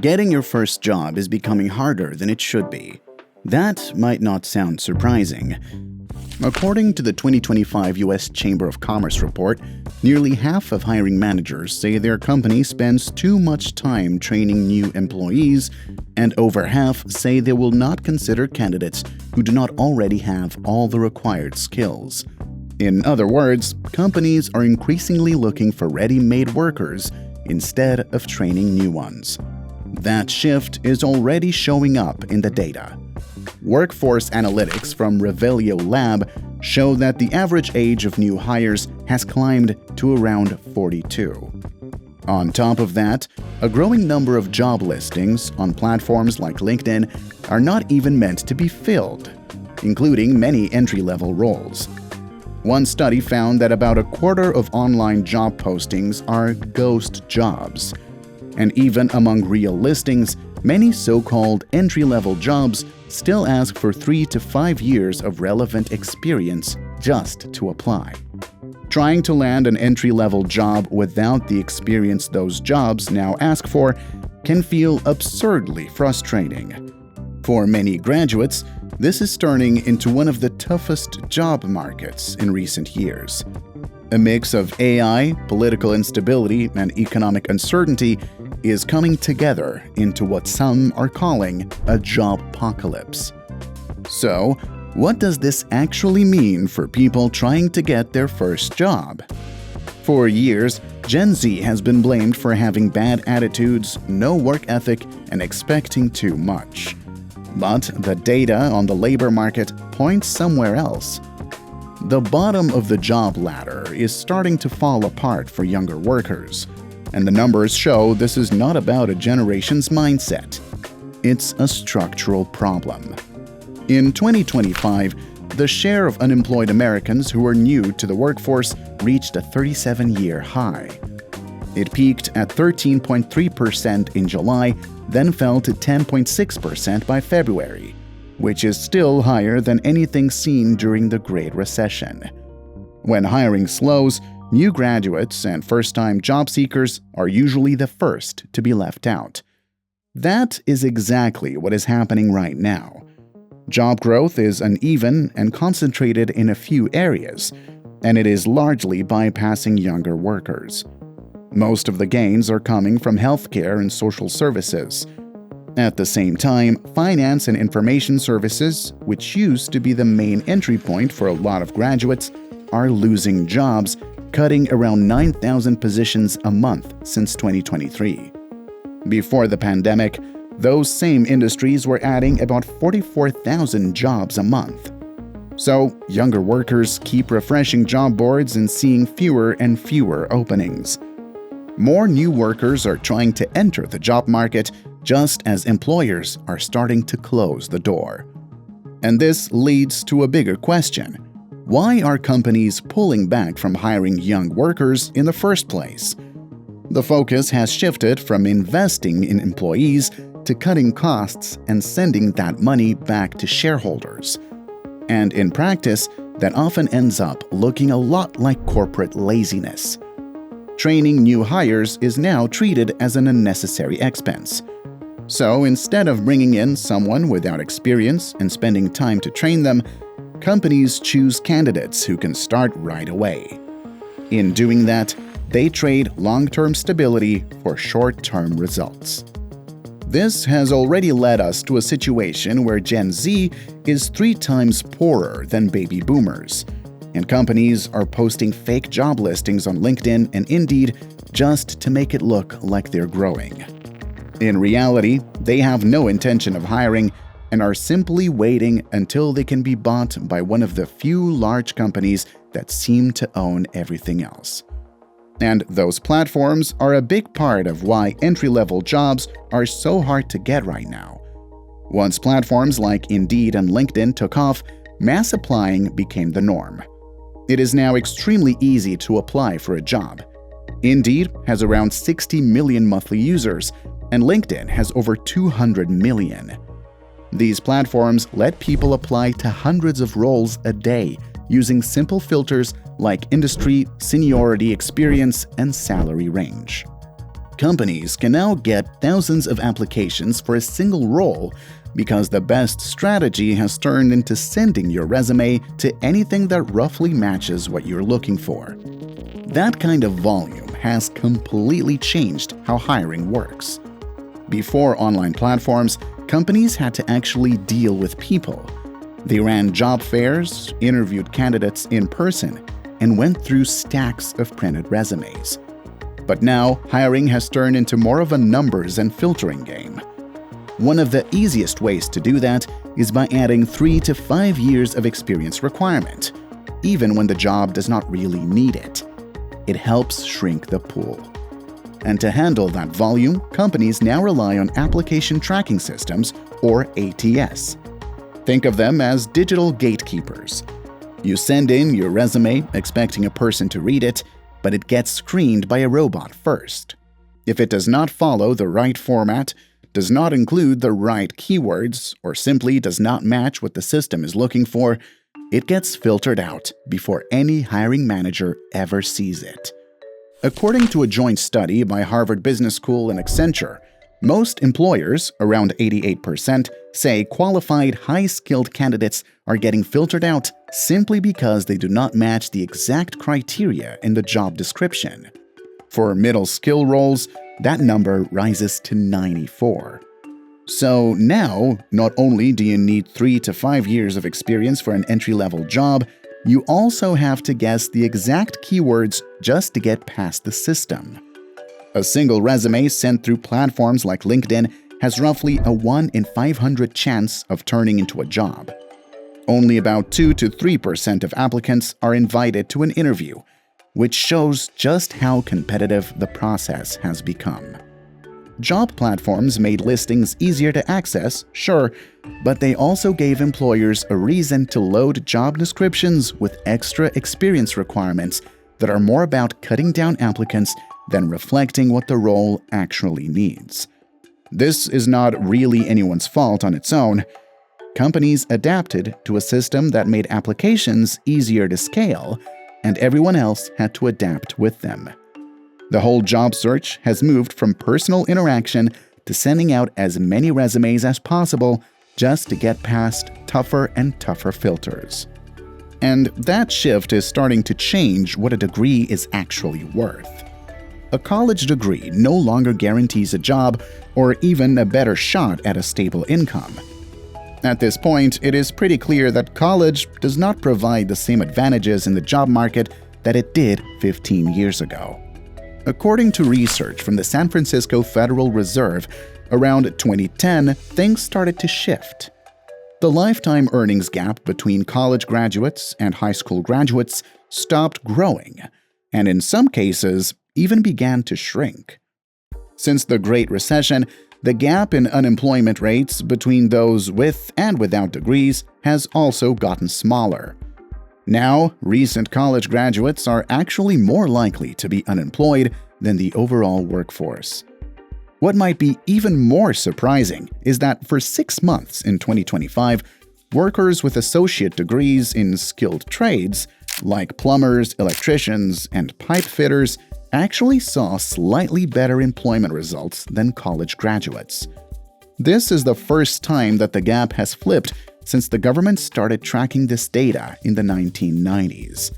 Getting your first job is becoming harder than it should be. That might not sound surprising. According to the 2025 U.S. Chamber of Commerce report, nearly half of hiring managers say their company spends too much time training new employees, and over half say they will not consider candidates who do not already have all the required skills. In other words, companies are increasingly looking for ready-made workers instead of training new ones. That shift is already showing up in the data. Workforce analytics from Revelio Lab show that the average age of new hires has climbed to around 42. On top of that, a growing number of job listings on platforms like LinkedIn are not even meant to be filled, including many entry-level roles. One study found that about a quarter of online job postings are ghost jobs. And even among real listings, many so-called entry-level jobs still ask for 3 to 5 years of relevant experience just to apply. Trying to land an entry-level job without the experience those jobs now ask for can feel absurdly frustrating. For many graduates, this is turning into one of the toughest job markets in recent years. A mix of AI, political instability, and economic uncertainty is coming together into what some are calling a job-pocalypse. So, what does this actually mean for people trying to get their first job? For years, Gen Z has been blamed for having bad attitudes, no work ethic, and expecting too much. But the data on the labor market points somewhere else. The bottom of the job ladder is starting to fall apart for younger workers, and the numbers show this is not about a generation's mindset. It's a structural problem. In 2025, the share of unemployed Americans who are new to the workforce reached a 37-year high. It peaked at 13.3% in July, then fell to 10.6% by February, which is still higher than anything seen during the Great Recession. When hiring slows, new graduates and first-time job seekers are usually the first to be left out. That is exactly what is happening right now. Job growth is uneven and concentrated in a few areas, and it is largely bypassing younger workers. Most of the gains are coming from healthcare and social services. At the same time, finance and information services, which used to be the main entry point for a lot of graduates, are losing jobs, cutting around 9,000 positions a month since 2023. Before the pandemic, those same industries were adding about 44,000 jobs a month. So, younger workers keep refreshing job boards and seeing fewer and fewer openings. More new workers are trying to enter the job market just as employers are starting to close the door. And this leads to a bigger question. Why are companies pulling back from hiring young workers in the first place? The focus has shifted from investing in employees to cutting costs and sending that money back to shareholders. And in practice, that often ends up looking a lot like corporate laziness. Training new hires is now treated as an unnecessary expense. So instead of bringing in someone without experience and spending time to train them, companies choose candidates who can start right away. In doing that, they trade long-term stability for short-term results. This has already led us to a situation where Gen Z is 3 times poorer than baby boomers, and companies are posting fake job listings on LinkedIn and Indeed just to make it look like they're growing. In reality, they have no intention of hiring and are simply waiting until they can be bought by one of the few large companies that seem to own everything else. And those platforms are a big part of why entry-level jobs are so hard to get right now. Once platforms like Indeed and LinkedIn took off, mass applying became the norm. It is now extremely easy to apply for a job. Indeed has around 60 million monthly users, and LinkedIn has over 200 million. These platforms let people apply to hundreds of roles a day using simple filters like industry, seniority, experience, and salary range. Companies can now get thousands of applications for a single role because the best strategy has turned into sending your resume to anything that roughly matches what you're looking for. That kind of volume has completely changed how hiring works. Before online platforms, companies had to actually deal with people. They ran job fairs, interviewed candidates in person, and went through stacks of printed resumes. But now, hiring has turned into more of a numbers and filtering game. One of the easiest ways to do that is by adding 3 to 5 years of experience requirement, even when the job does not really need it. It helps shrink the pool. And to handle that volume, companies now rely on application tracking systems, or ATS. Think of them as digital gatekeepers. You send in your resume expecting a person to read it, but it gets screened by a robot first. If it does not follow the right format, does not include the right keywords, or simply does not match what the system is looking for, it gets filtered out before any hiring manager ever sees it. According to a joint study by Harvard Business School and Accenture, most employers, around 88%, say qualified, high-skilled candidates are getting filtered out simply because they do not match the exact criteria in the job description. For middle skill roles, that number rises to 94. So now, not only do you need 3 to 5 years of experience for an entry-level job, you also have to guess the exact keywords just to get past the system. A single resume sent through platforms like LinkedIn has roughly a 1 in 500 chance of turning into a job. Only about 2 to 3% of applicants are invited to an interview, which shows just how competitive the process has become. Job platforms made listings easier to access, sure, but they also gave employers a reason to load job descriptions with extra experience requirements that are more about cutting down applicants than reflecting what the role actually needs. This is not really anyone's fault on its own. Companies adapted to a system that made applications easier to scale, and everyone else had to adapt with them. The whole job search has moved from personal interaction to sending out as many resumes as possible just to get past tougher and tougher filters. And that shift is starting to change what a degree is actually worth. A college degree no longer guarantees a job or even a better shot at a stable income. At this point, it is pretty clear that college does not provide the same advantages in the job market that it did 15 years ago. According to research from the San Francisco Federal Reserve, around 2010, things started to shift. The lifetime earnings gap between college graduates and high school graduates stopped growing, and in some cases, even began to shrink. Since the Great Recession, the gap in unemployment rates between those with and without degrees has also gotten smaller. Now, recent college graduates are actually more likely to be unemployed than the overall workforce. What might be even more surprising is that for 6 months in 2025, workers with associate degrees in skilled trades, like plumbers, electricians, and pipe fitters, actually saw slightly better employment results than college graduates. This is the first time that the gap has flipped since the government started tracking this data in the 1990s.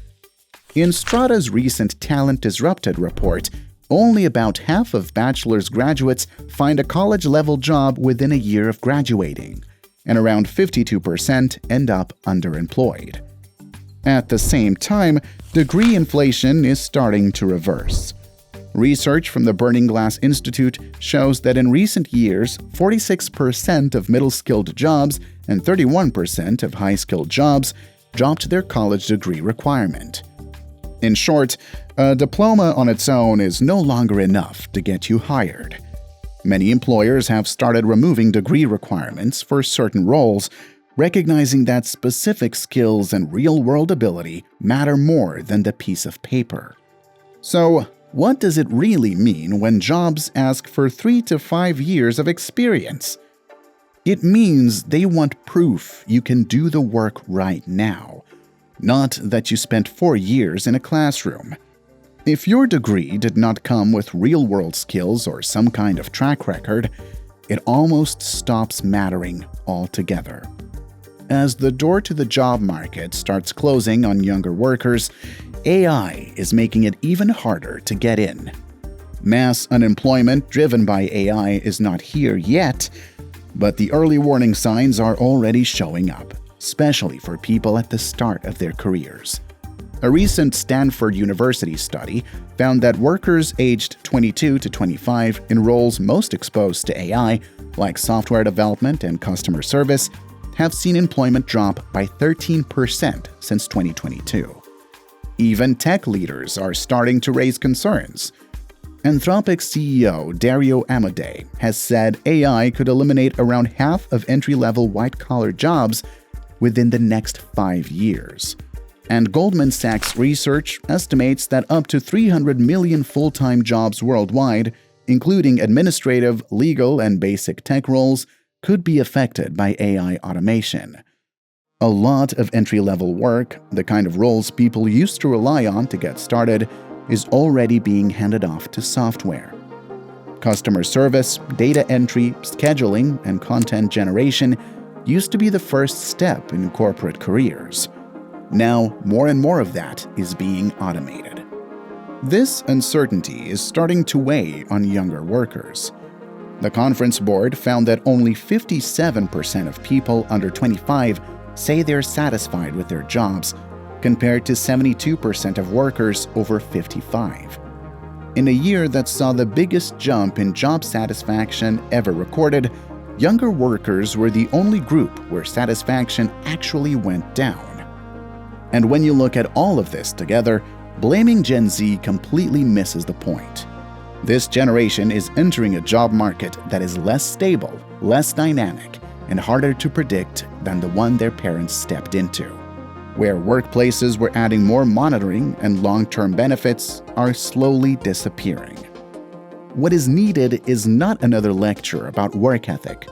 In Strata's recent Talent Disrupted report, only about half of bachelor's graduates find a college-level job within a year of graduating, and around 52% end up underemployed. At the same time, degree inflation is starting to reverse. Research from the Burning Glass Institute shows that in recent years, 46% of middle-skilled jobs and 31% of high-skilled jobs dropped their college degree requirement. In short, a diploma on its own is no longer enough to get you hired. Many employers have started removing degree requirements for certain roles, recognizing that specific skills and real-world ability matter more than the piece of paper. So, what does it really mean when jobs ask for 3 to 5 years of experience? It means they want proof you can do the work right now, not that you spent 4 years in a classroom. If your degree did not come with real-world skills or some kind of track record, it almost stops mattering altogether. As the door to the job market starts closing on younger workers, AI is making it even harder to get in. Mass unemployment driven by AI is not here yet, but the early warning signs are already showing up, especially for people at the start of their careers. A recent Stanford University study found that workers aged 22 to 25 in roles most exposed to AI, like software development and customer service, have seen employment drop by 13% since 2022. Even tech leaders are starting to raise concerns. Anthropic's CEO Dario Amodei has said AI could eliminate around half of entry-level white-collar jobs within the next 5 years. And Goldman Sachs research estimates that up to 300 million full-time jobs worldwide, including administrative, legal, and basic tech roles, could be affected by AI automation. A lot of entry-level work, the kind of roles people used to rely on to get started, is already being handed off to software. Customer service, data entry, scheduling, and content generation used to be the first step in corporate careers. Now, more and more of that is being automated. This uncertainty is starting to weigh on younger workers. The Conference Board found that only 57% of people under 25 say they're satisfied with their jobs, compared to 72% of workers over 55. In a year that saw the biggest jump in job satisfaction ever recorded, younger workers were the only group where satisfaction actually went down. And when you look at all of this together, blaming Gen Z completely misses the point. This generation is entering a job market that is less stable, less dynamic, and harder to predict than the one their parents stepped into. Where workplaces were adding more monitoring and long-term benefits are slowly disappearing. What is needed is not another lecture about work ethic.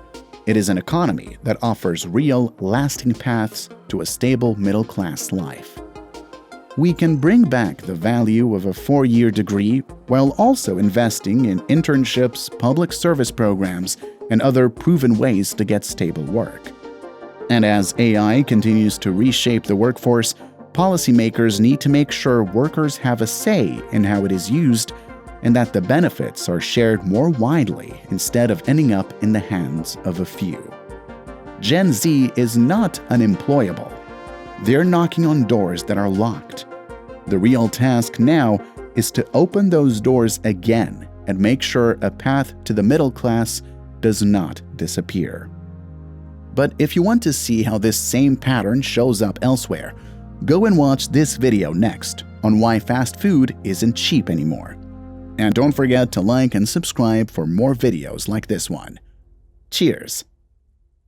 It is an economy that offers real, lasting paths to a stable middle-class life. We can bring back the value of a 4-year degree while also investing in internships, public service programs, and other proven ways to get stable work. And as AI continues to reshape the workforce, policymakers need to make sure workers have a say in how it is used and that the benefits are shared more widely instead of ending up in the hands of a few. Gen Z is not unemployable. They're knocking on doors that are locked. The real task now is to open those doors again and make sure a path to the middle class does not disappear. But if you want to see how this same pattern shows up elsewhere, go and watch this video next on why fast food isn't cheap anymore. And don't forget to like and subscribe for more videos like this one. Cheers!